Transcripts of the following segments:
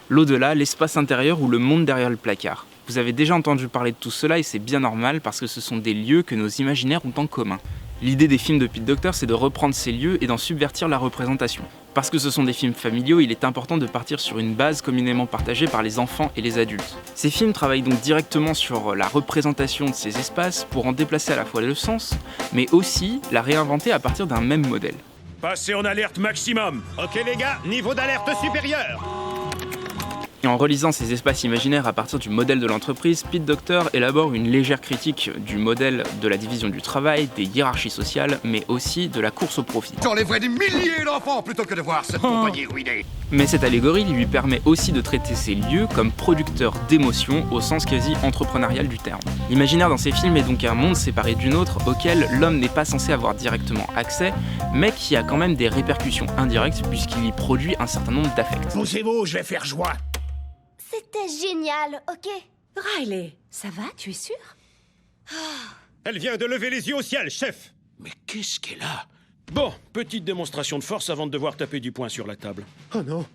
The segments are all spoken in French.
L'au-delà, l'espace intérieur ou le monde derrière le placard. Vous avez déjà entendu parler de tout cela et c'est bien normal parce que ce sont des lieux que nos imaginaires ont en commun. L'idée des films de Pete Docter, c'est de reprendre ces lieux et d'en subvertir la représentation. Parce que ce sont des films familiaux, il est important de partir sur une base communément partagée par les enfants et les adultes. Ces films travaillent donc directement sur la représentation de ces espaces pour en déplacer à la fois le sens, mais aussi la réinventer à partir d'un même modèle. Passez en alerte maximum. Ok les gars, niveau d'alerte supérieur. Et en relisant ces espaces imaginaires à partir du modèle de l'entreprise, Pete Docter élabore une légère critique du modèle de la division du travail, des hiérarchies sociales, mais aussi de la course au profit. J'enlèverai des milliers d'enfants plutôt que de voir cette compagnie ruinée. Mais cette allégorie lui permet aussi de traiter ces lieux comme producteurs d'émotions au sens quasi entrepreneurial du terme. L'imaginaire dans ces films est donc un monde séparé d'une autre auquel l'homme n'est pas censé avoir directement accès, mais qui a quand même des répercussions indirectes puisqu'il y produit un certain nombre d'affects. Posez-vous, je vais faire joie. C'était génial, ok? Riley, ça va, tu es sûr? Elle vient de lever les yeux au ciel, chef. Mais qu'est-ce qu'elle a? Bon, petite démonstration de force avant de devoir taper du poing sur la table. Oh non,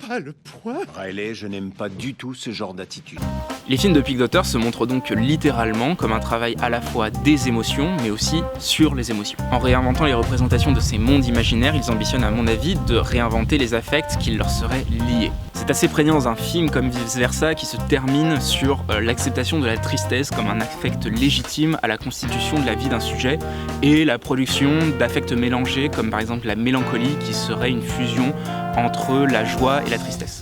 pas le poing. Riley, je n'aime pas du tout ce genre d'attitude. Les films de Pete Docter se montrent donc littéralement comme un travail à la fois des émotions, mais aussi sur les émotions. En réinventant les représentations de ces mondes imaginaires, ils ambitionnent à mon avis de réinventer les affects qui leur seraient liés. C'est assez prégnant dans un film comme Vice Versa qui se termine sur l'acceptation de la tristesse comme un affect légitime à la constitution de la vie d'un sujet et la production d'affects mélangés comme par exemple la mélancolie qui serait une fusion entre la joie et la tristesse.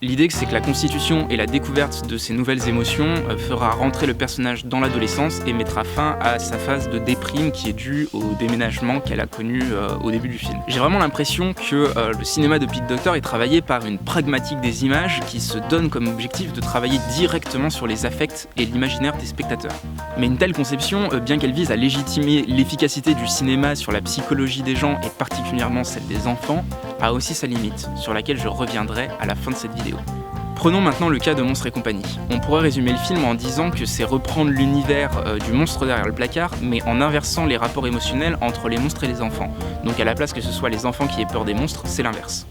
L'idée, c'est que la constitution et la découverte de ces nouvelles émotions fera rentrer le personnage dans l'adolescence et mettra fin à sa phase de déprime qui est due au déménagement qu'elle a connu au début du film. J'ai vraiment l'impression que le cinéma de Pete Docter est travaillé par une pragmatique des images qui se donne comme objectif de travailler directement sur les affects et l'imaginaire des spectateurs. Mais une telle conception, bien qu'elle vise à légitimer l'efficacité du cinéma sur la psychologie des gens et particulièrement celle des enfants, a aussi sa limite, sur laquelle je reviendrai à la fin de cette vidéo. Prenons maintenant le cas de Monstres et compagnie. On pourrait résumer le film en disant que c'est reprendre l'univers du monstre derrière le placard, mais en inversant les rapports émotionnels entre les monstres et les enfants. Donc à la place que ce soit les enfants qui aient peur des monstres, c'est l'inverse.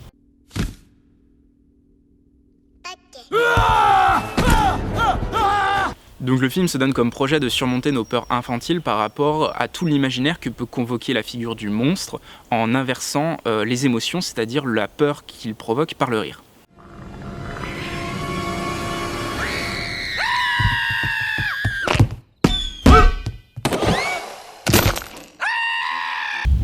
Donc le film se donne comme projet de surmonter nos peurs infantiles par rapport à tout l'imaginaire que peut convoquer la figure du monstre en inversant les émotions, c'est-à-dire la peur qu'il provoque par le rire.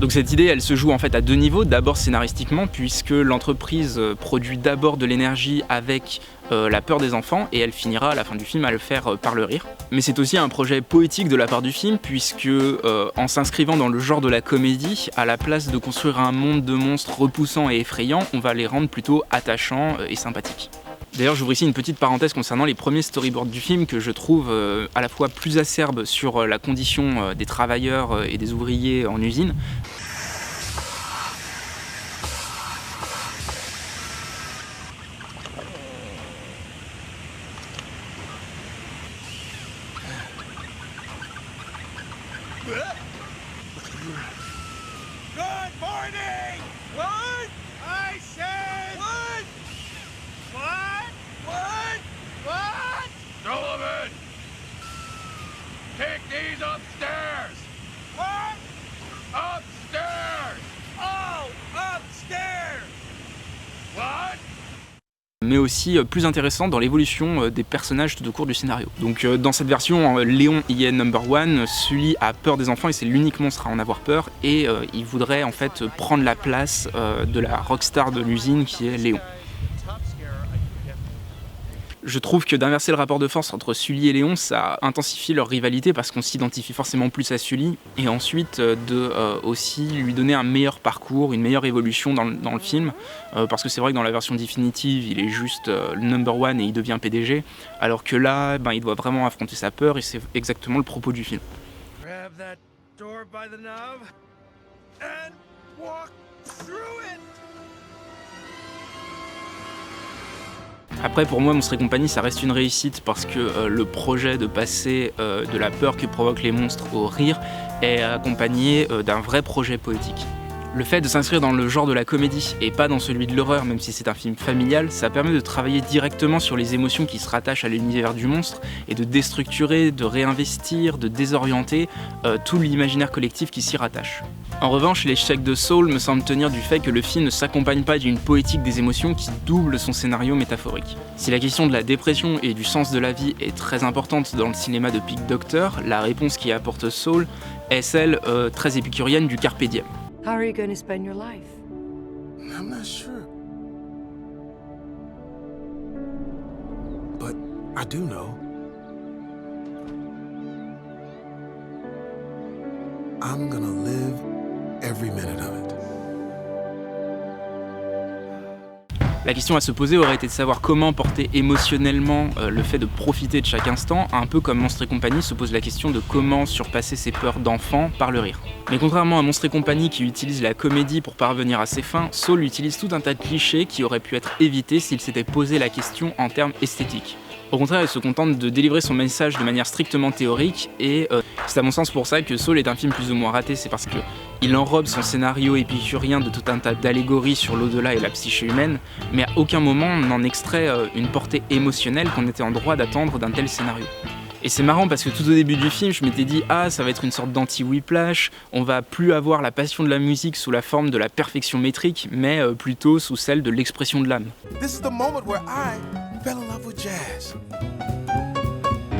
Donc cette idée, elle se joue en fait à deux niveaux. D'abord scénaristiquement, puisque l'entreprise produit d'abord de l'énergie avec la peur des enfants, et elle finira à la fin du film à le faire par le rire. Mais c'est aussi un projet poétique de la part du film, puisque en s'inscrivant dans le genre de la comédie, à la place de construire un monde de monstres repoussants et effrayants, on va les rendre plutôt attachants et sympathiques. D'ailleurs, j'ouvre ici une petite parenthèse concernant les premiers storyboards du film que je trouve à la fois plus acerbes sur la condition des travailleurs et des ouvriers en usine. Good morning! What? I said... What? What? Sullivan! Take these upstairs! What? Upstairs! Oh, upstairs! What? Mais aussi plus intéressant dans l'évolution des personnages tout au cours du scénario. Donc dans cette version, Léon y est number one, Sully a peur des enfants et c'est l'unique monstre à en avoir peur, et il voudrait en fait prendre la place de la rockstar de l'usine qui est Léon. Je trouve que d'inverser le rapport de force entre Sully et Léon, ça intensifie leur rivalité parce qu'on s'identifie forcément plus à Sully, et ensuite de aussi lui donner un meilleur parcours, une meilleure évolution dans le film, parce que c'est vrai que dans la version définitive, il est juste le number one et il devient PDG, alors que là, il doit vraiment affronter sa peur et c'est exactement le propos du film. Grab that door by the knob and walk through it. Après, pour moi, Monstres et compagnie, ça reste une réussite parce que le projet de passer de la peur que provoquent les monstres au rire est accompagné d'un vrai projet poétique. Le fait de s'inscrire dans le genre de la comédie et pas dans celui de l'horreur, même si c'est un film familial, ça permet de travailler directement sur les émotions qui se rattachent à l'univers du monstre et de déstructurer, de réinvestir, de désorienter tout l'imaginaire collectif qui s'y rattache. En revanche, l'échec de Saul me semble tenir du fait que le film ne s'accompagne pas d'une poétique des émotions qui double son scénario métaphorique. Si la question de la dépression et du sens de la vie est très importante dans le cinéma de Pete Docter, la réponse qu'y apporte Saul est celle très épicurienne du carpe diem. How are you going to spend your life? I'm not sure. But I do know. I'm gonna live every minute of it. La question à se poser aurait été de savoir comment porter émotionnellement le fait de profiter de chaque instant, un peu comme Monstres et compagnie se pose la question de comment surpasser ses peurs d'enfant par le rire. Mais contrairement à Monstres et compagnie qui utilise la comédie pour parvenir à ses fins, Saul utilise tout un tas de clichés qui auraient pu être évités s'il s'était posé la question en termes esthétiques. Au contraire, il se contente de délivrer son message de manière strictement théorique et c'est à mon sens pour ça que Saul est un film plus ou moins raté, c'est parce qu'il enrobe son scénario épicurien de tout un tas d'allégories sur l'au-delà et la psyché humaine, mais à aucun moment on n'en extrait une portée émotionnelle qu'on était en droit d'attendre d'un tel scénario. Et c'est marrant parce que tout au début du film, je m'étais dit « Ah, ça va être une sorte d'anti-Whiplash, on va plus avoir la passion de la musique sous la forme de la perfection métrique, mais plutôt sous celle de l'expression de l'âme. » This is the moment where I fell in love with jazz.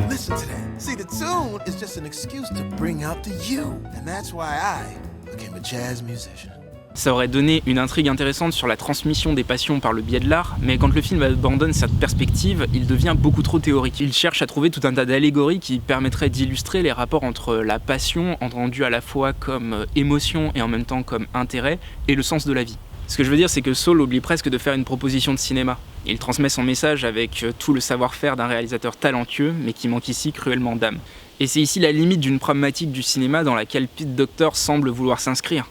Listen to that. See, the tune is just an excuse to bring out the you. And that's why I became a jazz musician. Ça aurait donné une intrigue intéressante sur la transmission des passions par le biais de l'art, mais quand le film abandonne cette perspective, il devient beaucoup trop théorique. Il cherche à trouver tout un tas d'allégories qui permettraient d'illustrer les rapports entre la passion, entendue à la fois comme émotion et en même temps comme intérêt, et le sens de la vie. Ce que je veux dire, c'est que Saul oublie presque de faire une proposition de cinéma. Il transmet son message avec tout le savoir-faire d'un réalisateur talentueux, mais qui manque ici cruellement d'âme. Et c'est ici la limite d'une problématique du cinéma dans laquelle Pete Docter semble vouloir s'inscrire.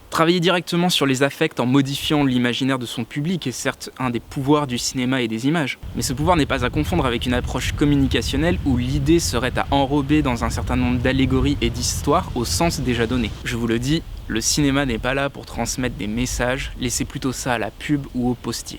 Travailler directement sur les affects en modifiant l'imaginaire de son public est certes un des pouvoirs du cinéma et des images, mais ce pouvoir n'est pas à confondre avec une approche communicationnelle où l'idée serait à enrober dans un certain nombre d'allégories et d'histoires au sens déjà donné. Je vous le dis, le cinéma n'est pas là pour transmettre des messages, laissez plutôt ça à la pub ou au postier.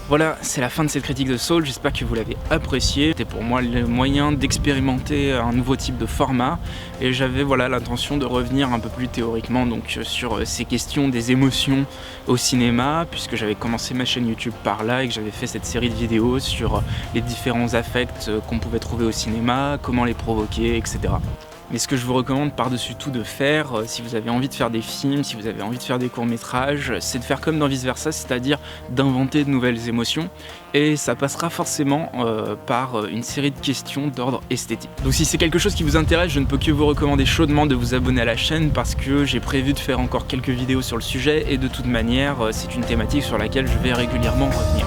Voilà, c'est la fin de cette critique de Saul, j'espère que vous l'avez apprécié. C'était pour moi le moyen d'expérimenter un nouveau type de format et j'avais l'intention de revenir un peu plus théoriquement donc, sur ces questions des émotions au cinéma, puisque j'avais commencé ma chaîne YouTube par là et que j'avais fait cette série de vidéos sur les différents affects qu'on pouvait trouver au cinéma, comment les provoquer, etc. Mais ce que je vous recommande par-dessus tout de faire, si vous avez envie de faire des films, si vous avez envie de faire des courts-métrages, c'est de faire comme dans Vice Versa, c'est-à-dire d'inventer de nouvelles émotions. Et ça passera forcément par une série de questions d'ordre esthétique. Donc si c'est quelque chose qui vous intéresse, je ne peux que vous recommander chaudement de vous abonner à la chaîne parce que j'ai prévu de faire encore quelques vidéos sur le sujet et de toute manière, c'est une thématique sur laquelle je vais régulièrement revenir.